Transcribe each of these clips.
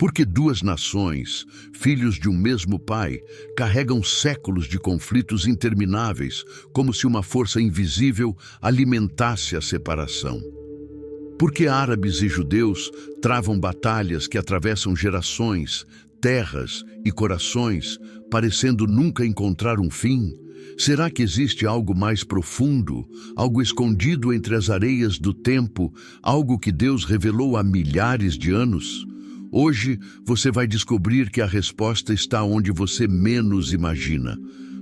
Porque duas nações, filhos de um mesmo pai, carregam séculos de conflitos intermináveis, como se uma força invisível alimentasse a separação. Porque árabes e judeus travam batalhas que atravessam gerações, terras e corações, parecendo nunca encontrar um fim? Será que existe algo mais profundo, algo escondido entre as areias do tempo, algo que Deus revelou há milhares de anos? Hoje você vai descobrir que a resposta está onde você menos imagina.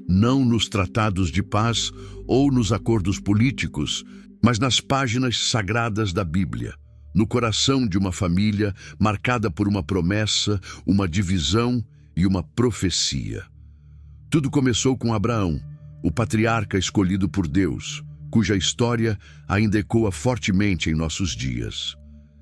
Não nos tratados de paz ou nos acordos políticos, mas nas páginas sagradas da Bíblia, no coração de uma família marcada por uma promessa, uma divisão e uma profecia. Tudo começou com Abraão, o patriarca escolhido por Deus, cuja história ainda ecoa fortemente em nossos dias.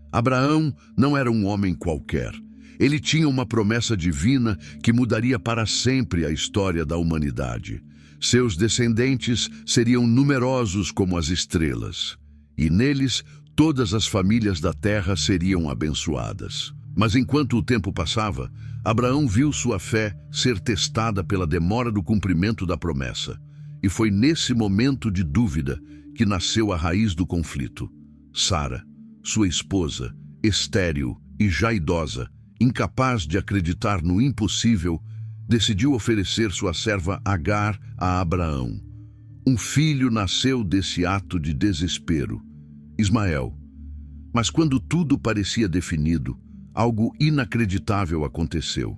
Abraão não era um homem qualquer. Ele tinha uma promessa divina que mudaria para sempre a história da humanidade. Seus descendentes seriam numerosos como as estrelas, e neles todas as famílias da terra seriam abençoadas. Mas enquanto o tempo passava, Abraão viu sua fé ser testada pela demora do cumprimento da promessa. E foi nesse momento de dúvida que nasceu a raiz do conflito. Sara, sua esposa, estéril e já idosa, incapaz de acreditar no impossível, decidiu oferecer sua serva Agar a Abraão. Um filho nasceu desse ato de desespero, Ismael. Mas quando tudo parecia definido, algo inacreditável aconteceu.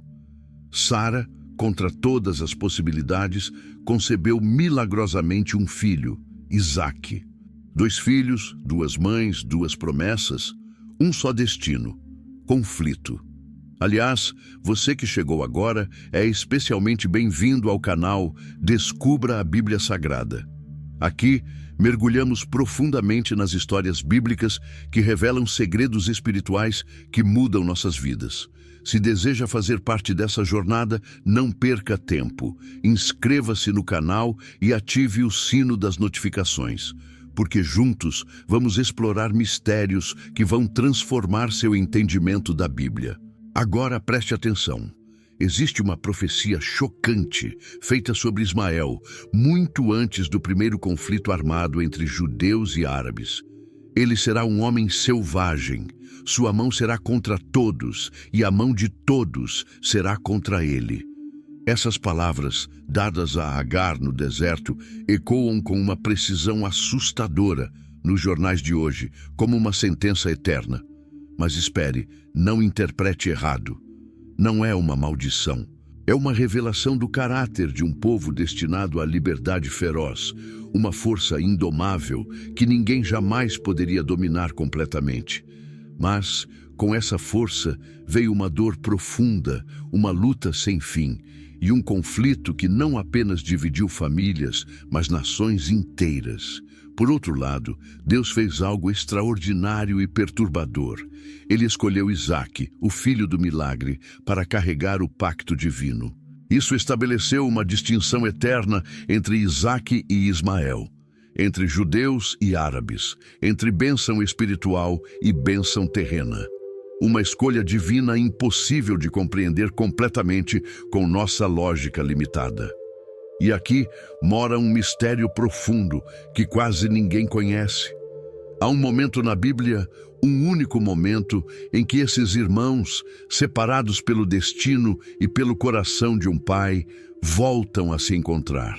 Sara, contra todas as possibilidades, concebeu milagrosamente um filho, Isaque. 2 filhos, 2 mães, 2 promessas, um só destino: conflito. Aliás, você que chegou agora é especialmente bem-vindo ao canal Descubra a Bíblia Sagrada. Aqui, mergulhamos profundamente nas histórias bíblicas que revelam segredos espirituais que mudam nossas vidas. Se deseja fazer parte dessa jornada, não perca tempo. Inscreva-se no canal e ative o sino das notificações, porque juntos vamos explorar mistérios que vão transformar seu entendimento da Bíblia. Agora preste atenção. Existe uma profecia chocante feita sobre Ismael, muito antes do primeiro conflito armado entre judeus e árabes. Ele será um homem selvagem. Sua mão será contra todos, e a mão de todos será contra ele. Essas palavras, dadas a Agar no deserto, ecoam com uma precisão assustadora nos jornais de hoje, como uma sentença eterna. Mas espere, não interprete errado. Não é uma maldição. É uma revelação do caráter de um povo destinado à liberdade feroz, uma força indomável que ninguém jamais poderia dominar completamente. Mas, com essa força, veio uma dor profunda, uma luta sem fim, e um conflito que não apenas dividiu famílias, mas nações inteiras. Por outro lado, Deus fez algo extraordinário e perturbador. Ele escolheu Isaque, o filho do milagre, para carregar o pacto divino. Isso estabeleceu uma distinção eterna entre Isaque e Ismael, entre judeus e árabes, entre bênção espiritual e bênção terrena. Uma escolha divina impossível de compreender completamente com nossa lógica limitada. E aqui mora um mistério profundo que quase ninguém conhece. Há um momento na Bíblia, um único momento, em que esses irmãos, separados pelo destino e pelo coração de um pai, voltam a se encontrar.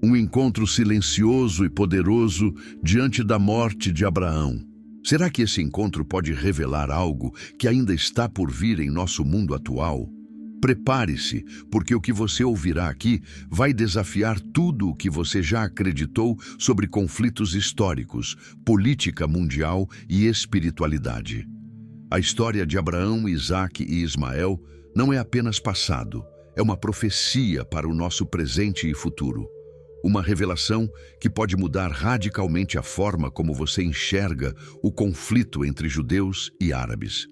Um encontro silencioso e poderoso diante da morte de Abraão. Será que esse encontro pode revelar algo que ainda está por vir em nosso mundo atual? Prepare-se, porque o que você ouvirá aqui vai desafiar tudo o que você já acreditou sobre conflitos históricos, política mundial e espiritualidade. A história de Abraão, Isaque e Ismael não é apenas passado, é uma profecia para o nosso presente e futuro. Uma revelação que pode mudar radicalmente a forma como você enxerga o conflito entre judeus e árabes.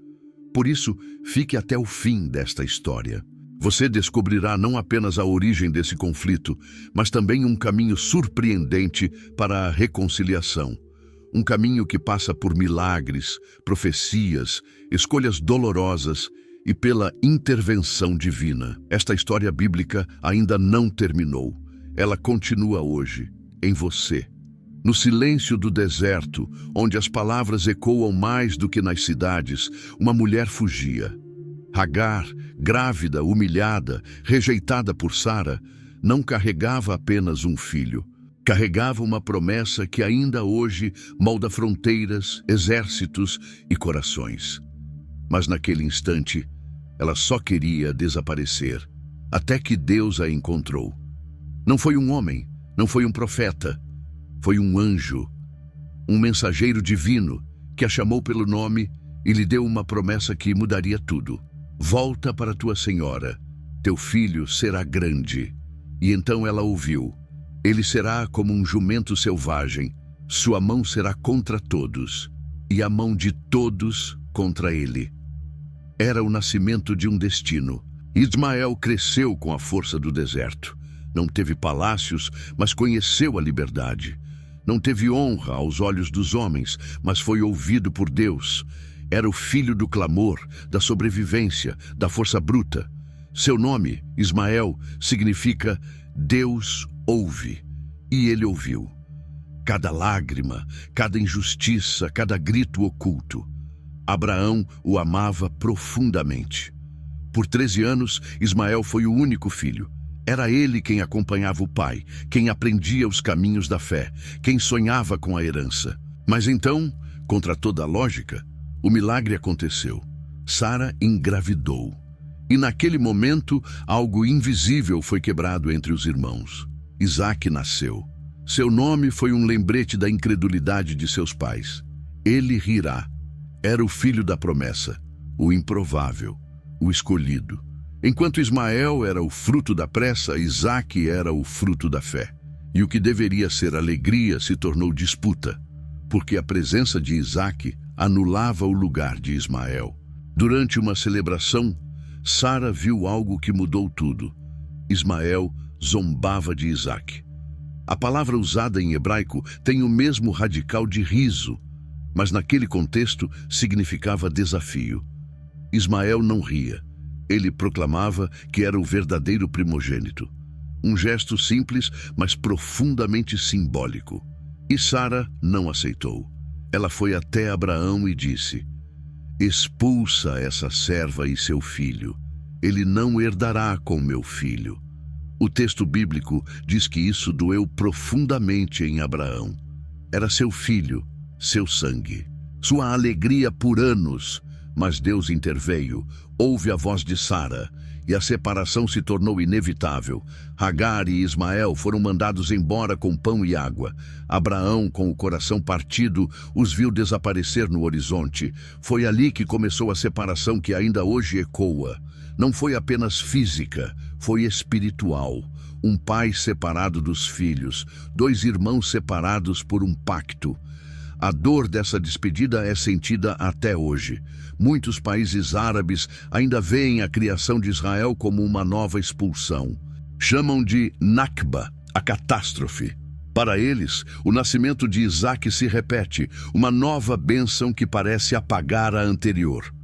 Por isso, fique até o fim desta história. Você descobrirá não apenas a origem desse conflito, mas também um caminho surpreendente para a reconciliação. Um caminho que passa por milagres, profecias, escolhas dolorosas e pela intervenção divina. Esta história bíblica ainda não terminou. Ela continua hoje, em você. No silêncio do deserto, onde as palavras ecoam mais do que nas cidades, uma mulher fugia. Agar, grávida, humilhada, rejeitada por Sara, não carregava apenas um filho. Carregava uma promessa que ainda hoje molda fronteiras, exércitos e corações. Mas naquele instante, ela só queria desaparecer, até que Deus a encontrou. Não foi um homem, não foi um profeta, foi um anjo, um mensageiro divino que a chamou pelo nome e lhe deu uma promessa que mudaria tudo. Volta para tua senhora, teu filho será grande. E então ela ouviu. Ele será como um jumento selvagem, sua mão será contra todos, e a mão de todos contra ele. Era o nascimento de um destino. Ismael cresceu com a força do deserto. Não teve palácios, mas conheceu a liberdade. Não teve honra aos olhos dos homens, mas foi ouvido por Deus. Era o filho do clamor, da sobrevivência, da força bruta. Seu nome, Ismael, significa Deus ouve. E ele ouviu. Cada lágrima, cada injustiça, cada grito oculto. Abraão o amava profundamente. Por 13 anos, Ismael foi o único filho. Era ele quem acompanhava o pai, quem aprendia os caminhos da fé, quem sonhava com a herança. Mas então, contra toda a lógica, o milagre aconteceu. Sara engravidou. E naquele momento, algo invisível foi quebrado entre os irmãos. Isaque nasceu. Seu nome foi um lembrete da incredulidade de seus pais. Ele rirá. Era o filho da promessa, o improvável, o escolhido. Enquanto Ismael era o fruto da pressa, Isaque era o fruto da fé. E o que deveria ser alegria se tornou disputa, porque a presença de Isaque anulava o lugar de Ismael. Durante uma celebração, Sara viu algo que mudou tudo. Ismael zombava de Isaque. A palavra usada em hebraico tem o mesmo radical de riso, mas naquele contexto significava desafio. Ismael não ria. Ele proclamava que era o verdadeiro primogênito. Um gesto simples, mas profundamente simbólico. E Sara não aceitou. Ela foi até Abraão e disse: expulsa essa serva e seu filho. Ele não herdará com meu filho. O texto bíblico diz que isso doeu profundamente em Abraão. Era seu filho, seu sangue, sua alegria por anos. Mas Deus interveio, ouve a voz de Sara, e a separação se tornou inevitável. Agar e Ismael foram mandados embora com pão e água. Abraão, com o coração partido, os viu desaparecer no horizonte. Foi ali que começou a separação que ainda hoje ecoa. Não foi apenas física, foi espiritual. Um pai separado dos filhos, dois irmãos separados por um pacto. A dor dessa despedida é sentida até hoje. Muitos países árabes ainda veem a criação de Israel como uma nova expulsão. Chamam de Nakba, a catástrofe. Para eles, o nascimento de Isaque se repete, uma nova bênção que parece apagar a anterior.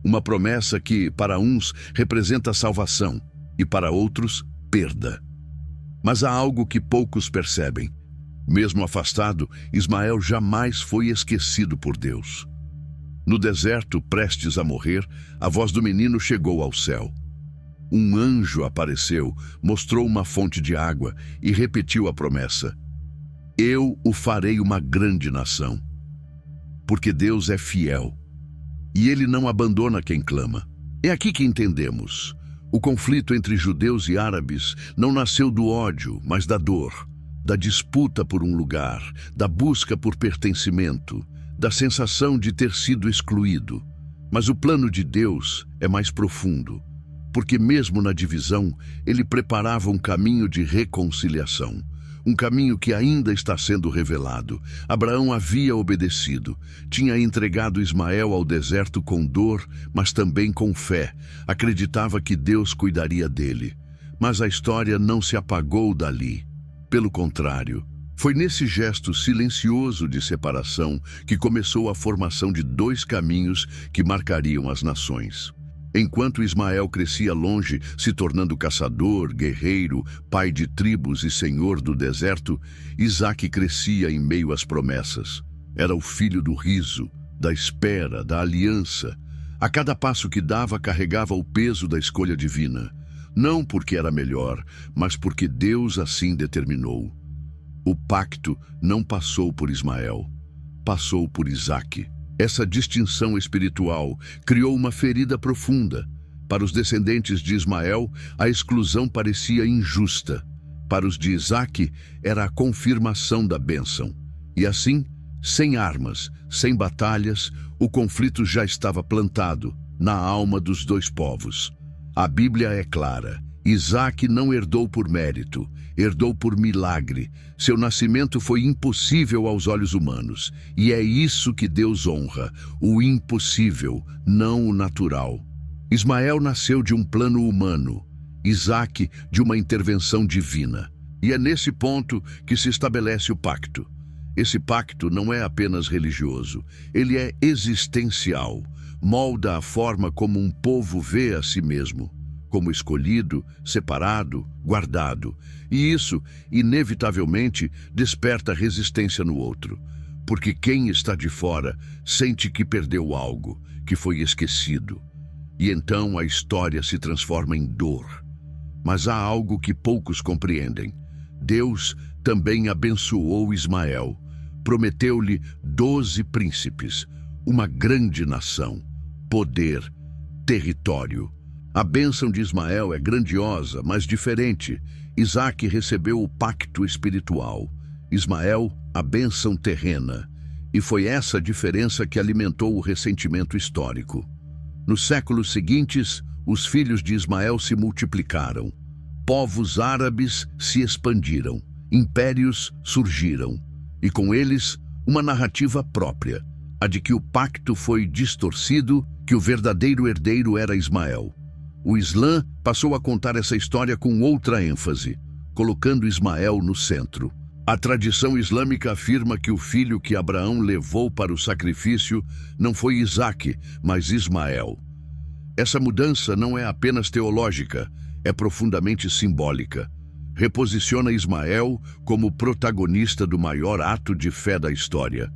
Uma promessa que, para uns, representa salvação e para outros, perda. Mas há algo que poucos percebem. Mesmo afastado, Ismael jamais foi esquecido por Deus. No deserto, prestes a morrer, a voz do menino chegou ao céu. Um anjo apareceu, mostrou uma fonte de água e repetiu a promessa: eu o farei uma grande nação. Porque Deus é fiel, e ele não abandona quem clama. É aqui que entendemos. O conflito entre judeus e árabes não nasceu do ódio, mas da dor. Da disputa por um lugar, da busca por pertencimento, da sensação de ter sido excluído. Mas o plano de Deus é mais profundo, porque mesmo na divisão, ele preparava um caminho de reconciliação, um caminho que ainda está sendo revelado. Abraão havia obedecido, tinha entregado Ismael ao deserto com dor, mas também com fé. Acreditava que Deus cuidaria dele. Mas a história não se apagou dali. Pelo contrário, foi nesse gesto silencioso de separação que começou a formação de dois caminhos que marcariam as nações. Enquanto Ismael crescia longe, se tornando caçador, guerreiro, pai de tribos e senhor do deserto, Isaque crescia em meio às promessas. Era o filho do riso, da espera, da aliança. A cada passo que dava, carregava o peso da escolha divina. Não porque era melhor, mas porque Deus assim determinou. O pacto não passou por Ismael, passou por Isaque. Essa distinção espiritual criou uma ferida profunda. Para os descendentes de Ismael, a exclusão parecia injusta. Para os de Isaque, era a confirmação da bênção. E assim, sem armas, sem batalhas, o conflito já estava plantado na alma dos dois povos. A Bíblia é clara. Isaque não herdou por mérito, herdou por milagre. Seu nascimento foi impossível aos olhos humanos. E é isso que Deus honra, o impossível, não o natural. Ismael nasceu de um plano humano, Isaque de uma intervenção divina. E é nesse ponto que se estabelece o pacto. Esse pacto não é apenas religioso, ele é existencial. Molda a forma como um povo vê a si mesmo, como escolhido, separado, guardado. E isso, inevitavelmente, desperta resistência no outro. Porque quem está de fora sente que perdeu algo, que foi esquecido. E então a história se transforma em dor. Mas há algo que poucos compreendem. Deus também abençoou Ismael. Prometeu-lhe 12 príncipes, uma grande nação, poder, território. A bênção de Ismael é grandiosa, mas diferente. Isaque recebeu o pacto espiritual. Ismael, a bênção terrena. E foi essa diferença que alimentou o ressentimento histórico. Nos séculos seguintes, os filhos de Ismael se multiplicaram. Povos árabes se expandiram. Impérios surgiram. E com eles, uma narrativa própria, a de que o pacto foi distorcido, que o verdadeiro herdeiro era Ismael. O Islã passou a contar essa história com outra ênfase, colocando Ismael no centro. A tradição islâmica afirma que o filho que Abraão levou para o sacrifício não foi Isaque, mas Ismael. Essa mudança não é apenas teológica, é profundamente simbólica. Reposiciona Ismael como protagonista do maior ato de fé da história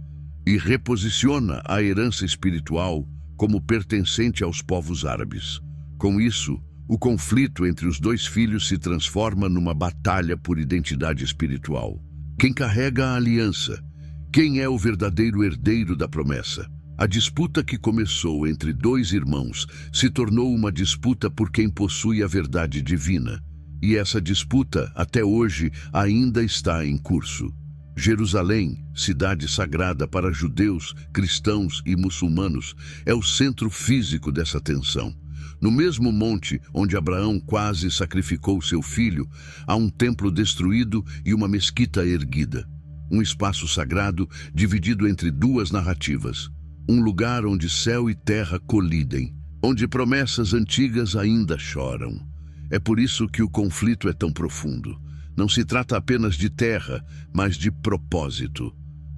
e reposiciona a herança espiritual como pertencente aos povos árabes. Com isso, o conflito entre os dois filhos se transforma numa batalha por identidade espiritual. Quem carrega a aliança? Quem é o verdadeiro herdeiro da promessa? A disputa que começou entre dois irmãos se tornou uma disputa por quem possui a verdade divina. E essa disputa, até hoje, ainda está em curso. Jerusalém, cidade sagrada para judeus, cristãos e muçulmanos, é o centro físico dessa tensão. No mesmo monte onde Abraão quase sacrificou seu filho, há um templo destruído e uma mesquita erguida. Um espaço sagrado dividido entre duas narrativas. Um lugar onde céu e terra colidem, onde promessas antigas ainda choram. É por isso que o conflito é tão profundo. Não se trata apenas de terra, mas de propósito.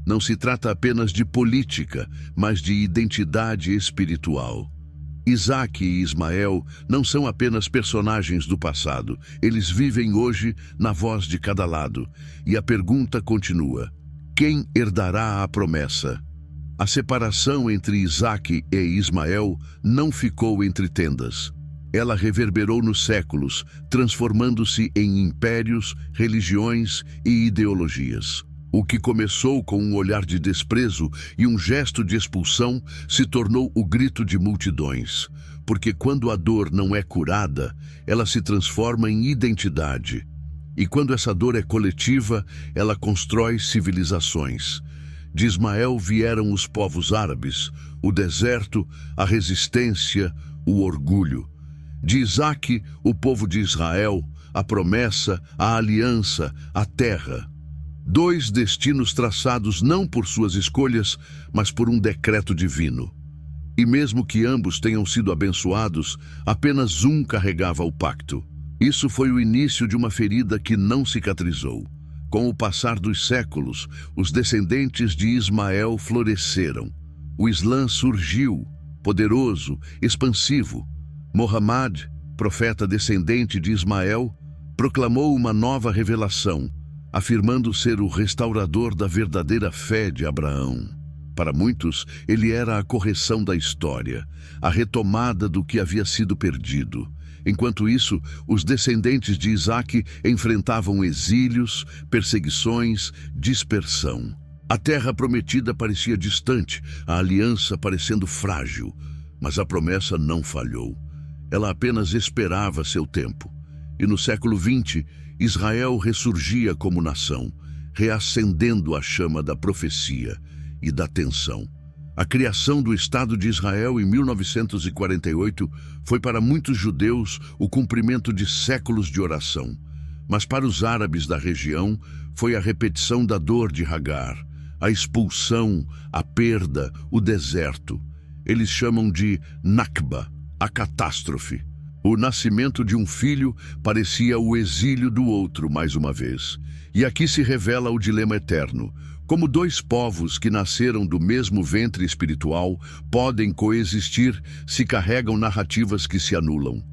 Não se trata apenas de política, mas de identidade espiritual. Isaque e Ismael não são apenas personagens do passado. Eles vivem hoje na voz de cada lado. E a pergunta continua: quem herdará a promessa? A separação entre Isaque e Ismael não ficou entre tendas. Ela reverberou nos séculos, transformando-se em impérios, religiões e ideologias. O que começou com um olhar de desprezo e um gesto de expulsão se tornou o grito de multidões. Porque quando a dor não é curada, ela se transforma em identidade. E quando essa dor é coletiva, ela constrói civilizações. De Ismael vieram os povos árabes, o deserto, a resistência, o orgulho. De Isaque, o povo de Israel, a promessa, a aliança, a terra. Dois destinos traçados não por suas escolhas, mas por um decreto divino. E mesmo que ambos tenham sido abençoados, apenas um carregava o pacto. Isso foi o início de uma ferida que não cicatrizou. Com o passar dos séculos, os descendentes de Ismael floresceram. O Islã surgiu, poderoso, expansivo. Muhammad, profeta descendente de Ismael, proclamou uma nova revelação, afirmando ser o restaurador da verdadeira fé de Abraão. Para muitos, ele era a correção da história, a retomada do que havia sido perdido. Enquanto isso, os descendentes de Isaque enfrentavam exílios, perseguições, dispersão. A terra prometida parecia distante, a aliança parecendo frágil, mas a promessa não falhou. Ela apenas esperava seu tempo. E no século XX, Israel ressurgia como nação, reacendendo a chama da profecia e da tensão. A criação do Estado de Israel em 1948 foi para muitos judeus o cumprimento de séculos de oração, mas para os árabes da região foi a repetição da dor de Hagar, a expulsão, a perda, o deserto. Eles chamam de Nakba, a catástrofe. O nascimento de um filho parecia o exílio do outro mais uma vez. E aqui se revela o dilema eterno. Como dois povos que nasceram do mesmo ventre espiritual podem coexistir se carregam narrativas que se anulam.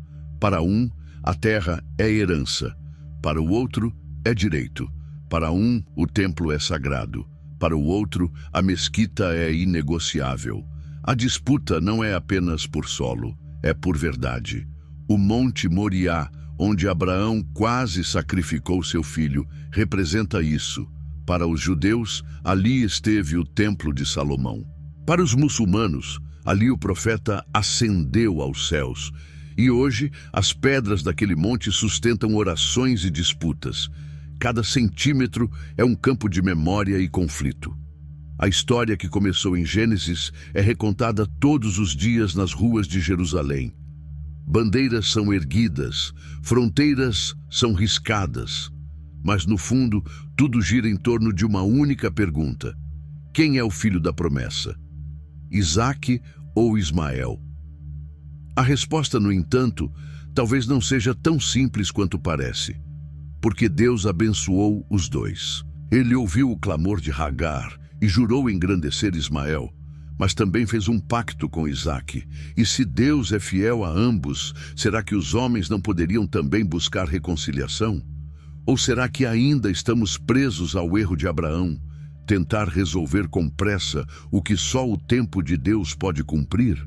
Para um, a terra é herança. Para o outro, é direito. Para um, o templo é sagrado. Para o outro, a mesquita é inegociável. A disputa não é apenas por solo, é por verdade. O Monte Moriá, onde Abraão quase sacrificou seu filho, representa isso. Para os judeus, ali esteve o Templo de Salomão. Para os muçulmanos, ali o profeta ascendeu aos céus. E hoje, as pedras daquele monte sustentam orações e disputas. Cada centímetro é um campo de memória e conflito. A história que começou em Gênesis é recontada todos os dias nas ruas de Jerusalém. Bandeiras são erguidas, fronteiras são riscadas. Mas, no fundo, tudo gira em torno de uma única pergunta. Quem é o filho da promessa? Isaque ou Ismael? A resposta, no entanto, talvez não seja tão simples quanto parece. Porque Deus abençoou os dois. Ele ouviu o clamor de Hagar e jurou engrandecer Ismael, mas também fez um pacto com Isaque. E se Deus é fiel a ambos, será que os homens não poderiam também buscar reconciliação? Ou será que ainda estamos presos ao erro de Abraão, tentar resolver com pressa o que só o tempo de Deus pode cumprir?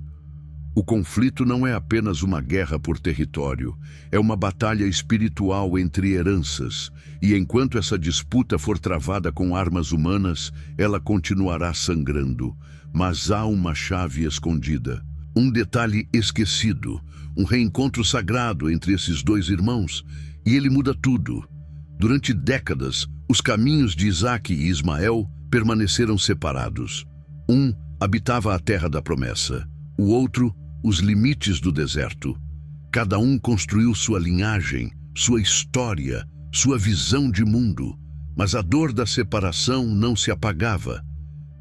O conflito não é apenas uma guerra por território, é uma batalha espiritual entre heranças, e enquanto essa disputa for travada com armas humanas, ela continuará sangrando. Mas há uma chave escondida, um detalhe esquecido, um reencontro sagrado entre esses dois irmãos, e ele muda tudo. Durante décadas, os caminhos de Isaque e Ismael permaneceram separados. Um habitava a terra da promessa, o outro, os limites do deserto. Cada um construiu sua linhagem, sua história, sua visão de mundo. Mas a dor da separação não se apagava.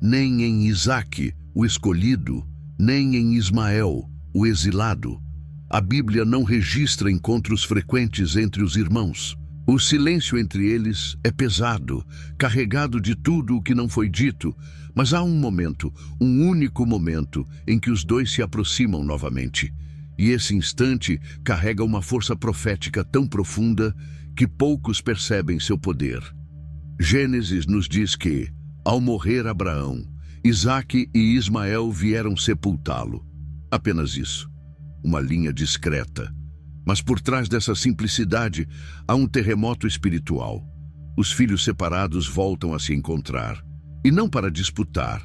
Nem em Isaque, o escolhido, nem em Ismael, o exilado. A Bíblia não registra encontros frequentes entre os irmãos. O silêncio entre eles é pesado, carregado de tudo o que não foi dito, mas há um momento, um único momento, em que os dois se aproximam novamente. E esse instante carrega uma força profética tão profunda que poucos percebem seu poder. Gênesis nos diz que, ao morrer Abraão, Isaque e Ismael vieram sepultá-lo. Apenas isso, uma linha discreta. Mas por trás dessa simplicidade há um terremoto espiritual. Os filhos separados voltam a se encontrar, e não para disputar,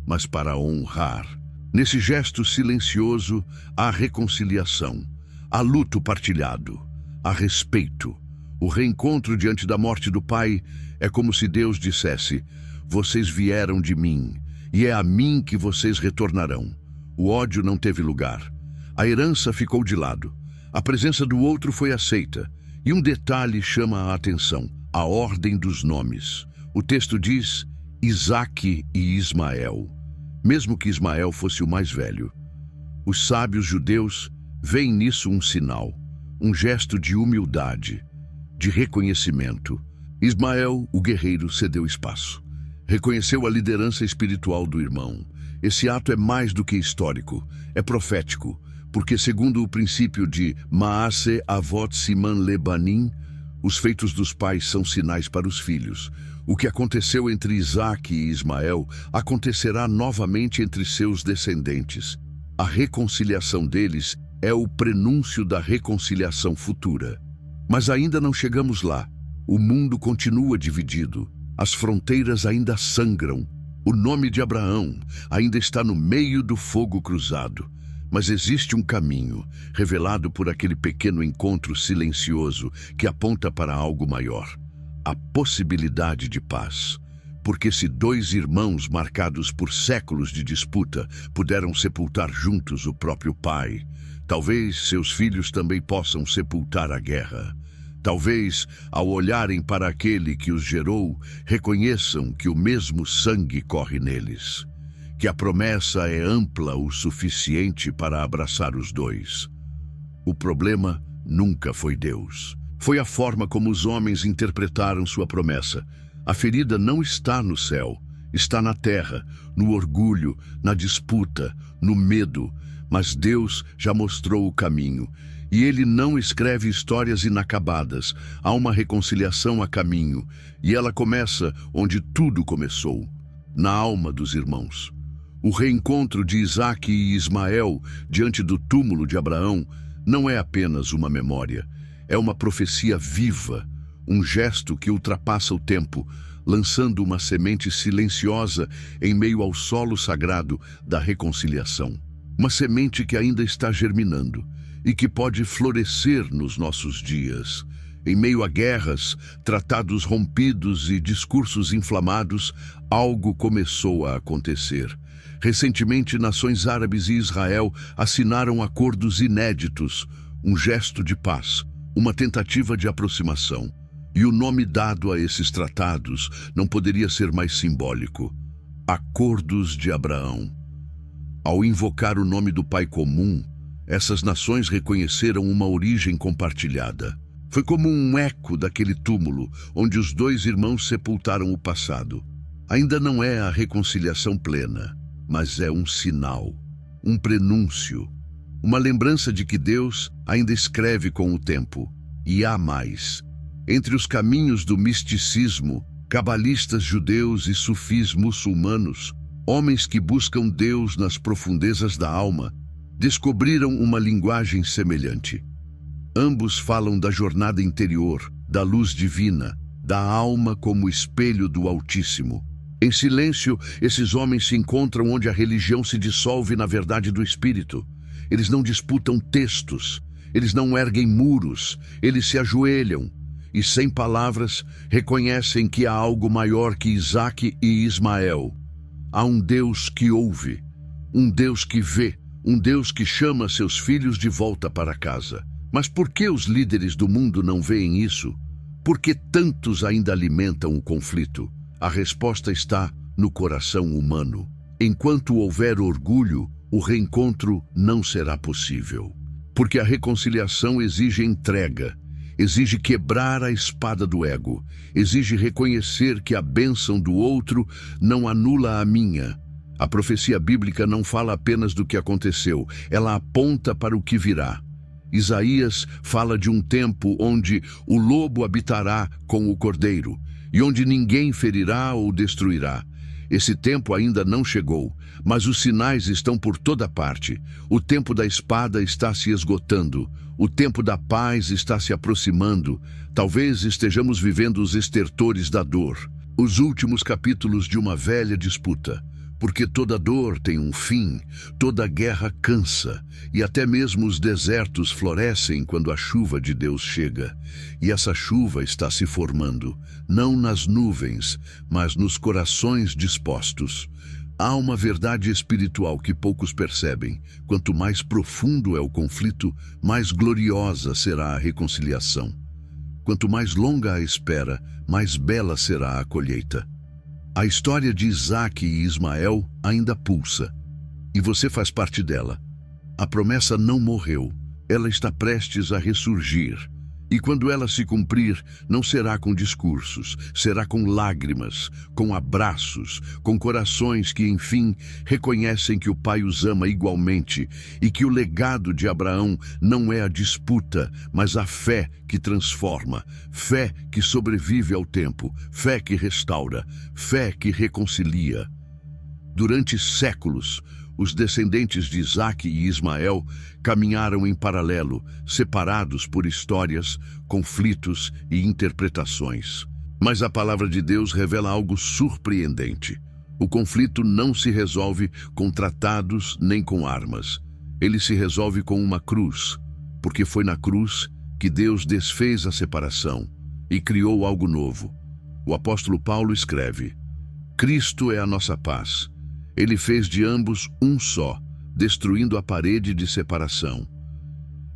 mas para honrar. Nesse gesto silencioso há reconciliação, há luto partilhado, há respeito. O reencontro diante da morte do pai é como se Deus dissesse: vocês vieram de mim, e é a mim que vocês retornarão. O ódio não teve lugar. A herança ficou de lado. A presença do outro foi aceita. E um detalhe chama a atenção: a ordem dos nomes. O texto diz Isaque e Ismael, mesmo que Ismael fosse o mais velho. Os sábios judeus veem nisso um sinal, um gesto de humildade, de reconhecimento. Ismael, o guerreiro, cedeu espaço. Reconheceu a liderança espiritual do irmão. Esse ato é mais do que histórico, é profético, Porque segundo o princípio de Maase Avot Siman Lebanim, os feitos dos pais são sinais para os filhos. O que aconteceu entre Isaque e Ismael acontecerá novamente entre seus descendentes. A reconciliação deles é o prenúncio da reconciliação futura. Mas ainda não chegamos lá. O mundo continua dividido. As fronteiras ainda sangram. O nome de Abraão ainda está no meio do fogo cruzado. Mas existe um caminho, revelado por aquele pequeno encontro silencioso que aponta para algo maior. A possibilidade de paz. Porque se dois irmãos marcados por séculos de disputa puderam sepultar juntos o próprio pai, talvez seus filhos também possam sepultar a guerra. Talvez, ao olharem para aquele que os gerou, reconheçam que o mesmo sangue corre neles. Que a promessa é ampla o suficiente para abraçar os dois. O problema nunca foi Deus. Foi a forma como os homens interpretaram sua promessa. A ferida não está no céu, está na terra, no orgulho, na disputa, no medo. Mas Deus já mostrou o caminho. E Ele não escreve histórias inacabadas. Há uma reconciliação a caminho. E ela começa onde tudo começou, na alma dos irmãos. O reencontro de Isaque e Ismael diante do túmulo de Abraão não é apenas uma memória, é uma profecia viva, um gesto que ultrapassa o tempo, lançando uma semente silenciosa em meio ao solo sagrado da reconciliação. Uma semente que ainda está germinando e que pode florescer nos nossos dias. Em meio a guerras, tratados rompidos e discursos inflamados, algo começou a acontecer. Recentemente, nações árabes e Israel assinaram acordos inéditos, um gesto de paz, uma tentativa de aproximação. E o nome dado a esses tratados não poderia ser mais simbólico: Acordos de Abraão. Ao invocar o nome do Pai comum, essas nações reconheceram uma origem compartilhada. Foi como um eco daquele túmulo onde os dois irmãos sepultaram o passado. Ainda não é a reconciliação plena, mas é um sinal, um prenúncio, uma lembrança de que Deus ainda escreve com o tempo. E há mais. Entre os caminhos do misticismo, cabalistas judeus e sufis muçulmanos, homens que buscam Deus nas profundezas da alma, descobriram uma linguagem semelhante. Ambos falam da jornada interior, da luz divina, da alma como espelho do Altíssimo. Em silêncio, esses homens se encontram onde a religião se dissolve na verdade do Espírito. Eles não disputam textos, eles não erguem muros, eles se ajoelham e, sem palavras, reconhecem que há algo maior que Isaque e Ismael. Há um Deus que ouve, um Deus que vê, um Deus que chama seus filhos de volta para casa. Mas por que os líderes do mundo não veem isso? Por que tantos ainda alimentam o conflito? A resposta está no coração humano. Enquanto houver orgulho, o reencontro não será possível. Porque a reconciliação exige entrega, exige quebrar a espada do ego, exige reconhecer que a bênção do outro não anula a minha. A profecia bíblica não fala apenas do que aconteceu, ela aponta para o que virá. Isaías fala de um tempo onde o lobo habitará com o cordeiro, e onde ninguém ferirá ou destruirá. Esse tempo ainda não chegou, mas os sinais estão por toda parte. O tempo da espada está se esgotando. O tempo da paz está se aproximando. Talvez estejamos vivendo os estertores da dor, os últimos capítulos de uma velha disputa. Porque toda dor tem um fim, toda guerra cansa, e até mesmo os desertos florescem quando a chuva de Deus chega. E essa chuva está se formando, não nas nuvens, mas nos corações dispostos. Há uma verdade espiritual que poucos percebem. Quanto mais profundo é o conflito, mais gloriosa será a reconciliação. Quanto mais longa a espera, mais bela será a colheita. A história de Isaque e Ismael ainda pulsa, e você faz parte dela. A promessa não morreu, ela está prestes a ressurgir, E quando ela se cumprir, não será com discursos, será com lágrimas, com abraços, com corações que, enfim, reconhecem que o Pai os ama igualmente e que o legado de Abraão não é a disputa, mas a fé que transforma, fé que sobrevive ao tempo, fé que restaura, fé que reconcilia. Durante séculos, os descendentes de Isaque e Ismael caminharam em paralelo, separados por histórias, conflitos e interpretações. Mas a palavra de Deus revela algo surpreendente. O conflito não se resolve com tratados nem com armas. Ele se resolve com uma cruz, porque foi na cruz que Deus desfez a separação e criou algo novo. O apóstolo Paulo escreve: Cristo é a nossa paz. Ele fez de ambos um só, destruindo a parede de separação.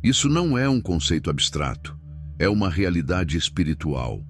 Isso não é um conceito abstrato, é uma realidade espiritual.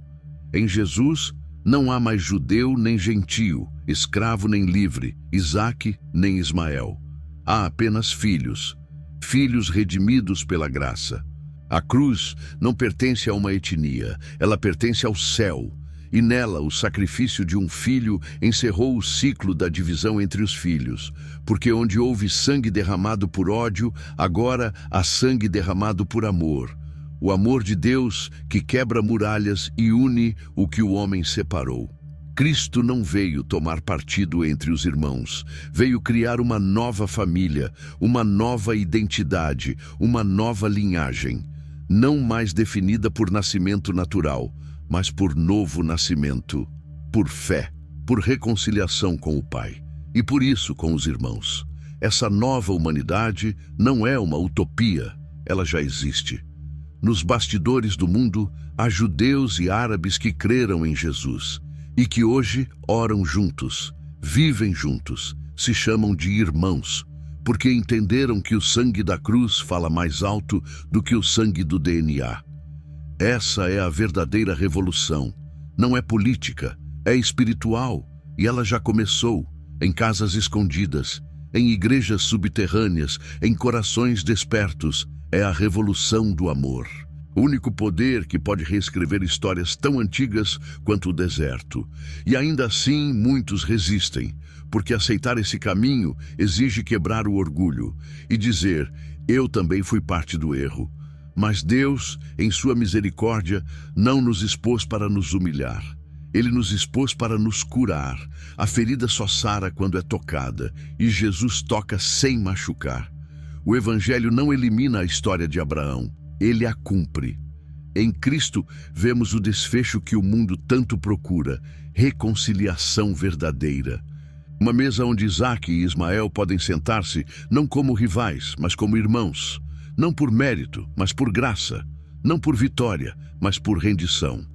Em Jesus, não há mais judeu nem gentio, escravo nem livre, Isaque nem Ismael. Há apenas filhos, filhos redimidos pela graça. A cruz não pertence a uma etnia, ela pertence ao céu. E nela o sacrifício de um filho encerrou o ciclo da divisão entre os filhos, porque onde houve sangue derramado por ódio, agora há sangue derramado por amor. O amor de Deus que quebra muralhas e une o que o homem separou. Cristo não veio tomar partido entre os irmãos, veio criar uma nova família, uma nova identidade, uma nova linhagem, não mais definida por nascimento natural, mas por novo nascimento, por fé, por reconciliação com o Pai e por isso com os irmãos. Essa nova humanidade não é uma utopia, ela já existe. Nos bastidores do mundo, há judeus e árabes que creram em Jesus e que hoje oram juntos, vivem juntos, se chamam de irmãos, porque entenderam que o sangue da cruz fala mais alto do que o sangue do DNA. Essa é a verdadeira revolução. Não é política, é espiritual, e ela já começou, em casas escondidas, em igrejas subterrâneas, em corações despertos. É a revolução do amor. O único poder que pode reescrever histórias tão antigas quanto o deserto. E ainda assim, muitos resistem, porque aceitar esse caminho exige quebrar o orgulho e dizer: eu também fui parte do erro. Mas Deus, em sua misericórdia, não nos expôs para nos humilhar. Ele nos expôs para nos curar. A ferida só sara quando é tocada, e Jesus toca sem machucar. O Evangelho não elimina a história de Abraão, ele a cumpre. Em Cristo, vemos o desfecho que o mundo tanto procura, reconciliação verdadeira. Uma mesa onde Isaque e Ismael podem sentar-se não como rivais, mas como irmãos. Não por mérito, mas por graça. Não por vitória, mas por rendição.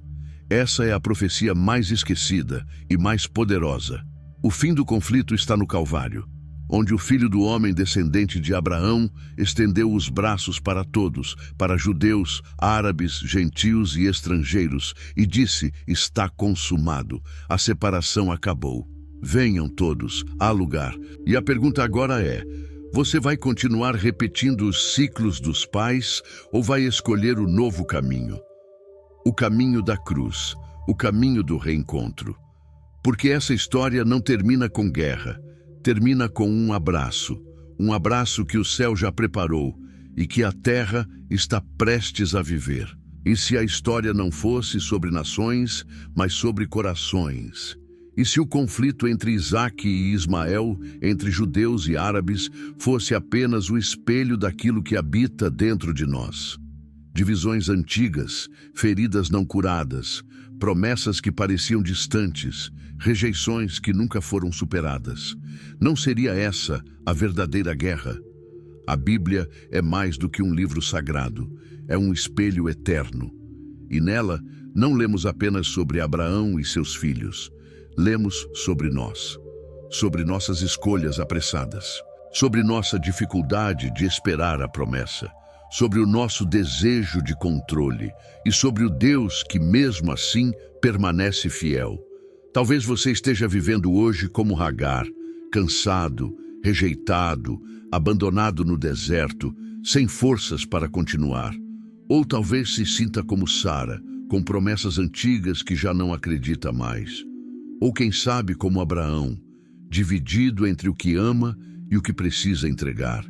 Essa é a profecia mais esquecida e mais poderosa. O fim do conflito está no Calvário, onde o Filho do Homem, descendente de Abraão, estendeu os braços para todos, para judeus, árabes, gentios e estrangeiros, e disse: está consumado, a separação acabou. Venham todos, há lugar. E a pergunta agora é: você vai continuar repetindo os ciclos dos pais ou vai escolher o novo caminho? O caminho da cruz, o caminho do reencontro. Porque essa história não termina com guerra, termina com um abraço que o céu já preparou e que a terra está prestes a viver. E se a história não fosse sobre nações, mas sobre corações? E se o conflito entre Isaque e Ismael, entre judeus e árabes, fosse apenas o espelho daquilo que habita dentro de nós? Divisões antigas, feridas não curadas, promessas que pareciam distantes, rejeições que nunca foram superadas. Não seria essa a verdadeira guerra? A Bíblia é mais do que um livro sagrado, é um espelho eterno. E nela não lemos apenas sobre Abraão e seus filhos. Lemos sobre nós, sobre nossas escolhas apressadas, sobre nossa dificuldade de esperar a promessa, sobre o nosso desejo de controle e sobre o Deus que, mesmo assim, permanece fiel. Talvez você esteja vivendo hoje como Hagar, cansado, rejeitado, abandonado no deserto, sem forças para continuar. Ou talvez se sinta como Sara, com promessas antigas que já não acredita mais. Ou quem sabe como Abraão, dividido entre o que ama e o que precisa entregar.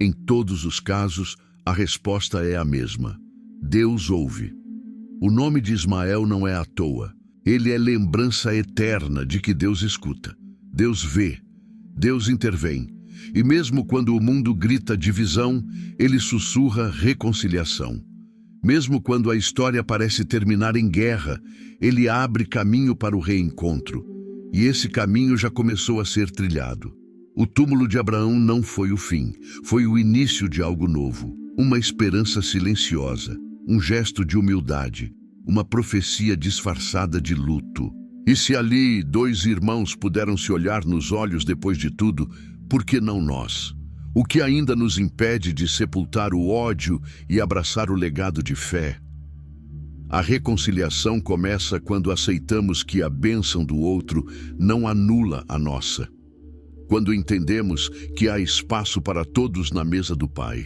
Em todos os casos, a resposta é a mesma. Deus ouve. O nome de Ismael não é à toa. Ele é lembrança eterna de que Deus escuta. Deus vê. Deus intervém. E mesmo quando o mundo grita divisão, ele sussurra reconciliação. Mesmo quando a história parece terminar em guerra, ele abre caminho para o reencontro. E esse caminho já começou a ser trilhado. O túmulo de Abraão não foi o fim, foi o início de algo novo. Uma esperança silenciosa, um gesto de humildade, uma profecia disfarçada de luto. E se ali 2 irmãos puderam se olhar nos olhos depois de tudo, por que não nós? O que ainda nos impede de sepultar o ódio e abraçar o legado de fé? A reconciliação começa quando aceitamos que a bênção do outro não anula a nossa. Quando entendemos que há espaço para todos na mesa do Pai.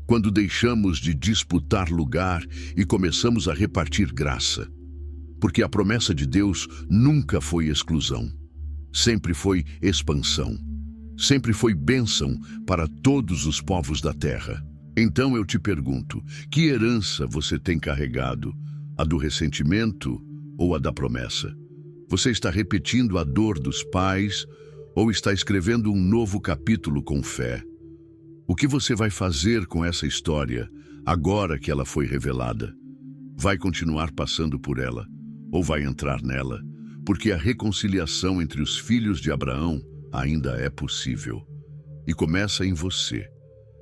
Quando deixamos de disputar lugar e começamos a repartir graça. Porque a promessa de Deus nunca foi exclusão. Sempre foi expansão. Sempre foi bênção para todos os povos da terra. Então eu te pergunto, que herança você tem carregado? A do ressentimento ou a da promessa? Você está repetindo a dor dos pais ou está escrevendo um novo capítulo com fé? O que você vai fazer com essa história agora que ela foi revelada? Vai continuar passando por ela ou vai entrar nela? Porque a reconciliação entre os filhos de Abraão ainda é possível. E começa em você.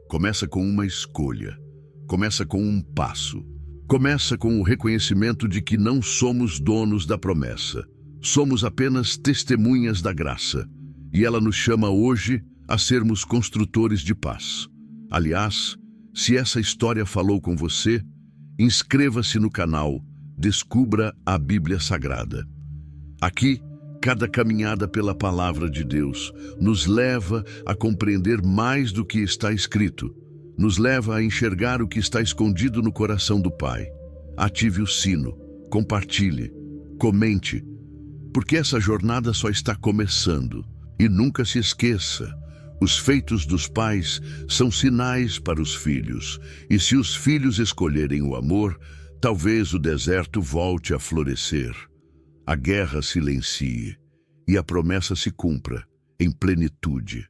Começa com uma escolha. Começa com um passo. Começa com o reconhecimento de que não somos donos da promessa. Somos apenas testemunhas da graça. E ela nos chama hoje a sermos construtores de paz. Aliás, se essa história falou com você, inscreva-se no canal, descubra a Bíblia Sagrada. Aqui, cada caminhada pela palavra de Deus nos leva a compreender mais do que está escrito, nos leva a enxergar o que está escondido no coração do Pai. Ative o sino, compartilhe, comente, porque essa jornada só está começando. E nunca se esqueça, os feitos dos pais são sinais para os filhos, e se os filhos escolherem o amor, talvez o deserto volte a florescer. A guerra silencie e a promessa se cumpra em plenitude.